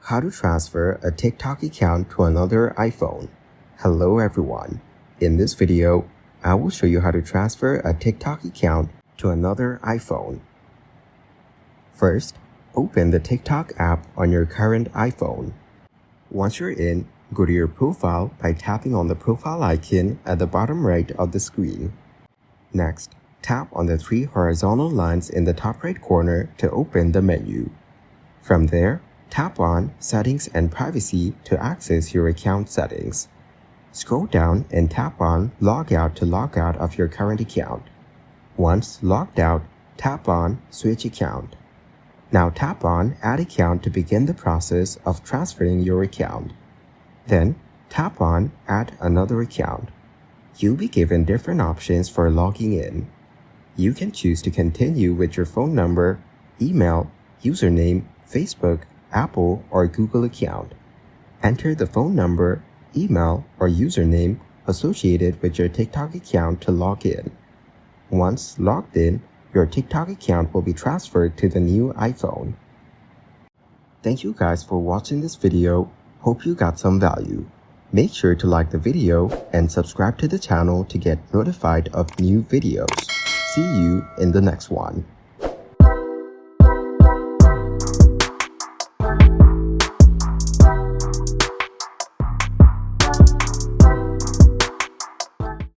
How to transfer a TikTok account to another iPhone. Hello everyone. In this video, I will show you how to transfer a TikTok account to another iPhone. First, open the TikTok app on your current iPhone. Once you're in, go to your profile by tapping on the profile icon at the bottom right of the screen. Next, tap on the three horizontal lines in the top right corner to open the menu. From there, tap on Settings and Privacy to access your account settings. Scroll down and tap on Log Out to log out of your current account. Once logged out, tap on Switch Account. Now tap on Add Account to begin the process of transferring your account. Then, tap on Add Another Account. You'll be given different options for logging in. You can choose to continue with your phone number, email, username, Facebook, Apple, or Google account. Enter the phone number, email, or username associated with your TikTok account to log in. Once logged in, your TikTok account will be transferred to the new iPhone. Thank you guys for watching this video. Hope you got some value. Make sure to like the video and subscribe to the channel to get notified of new videos. See you in the next one.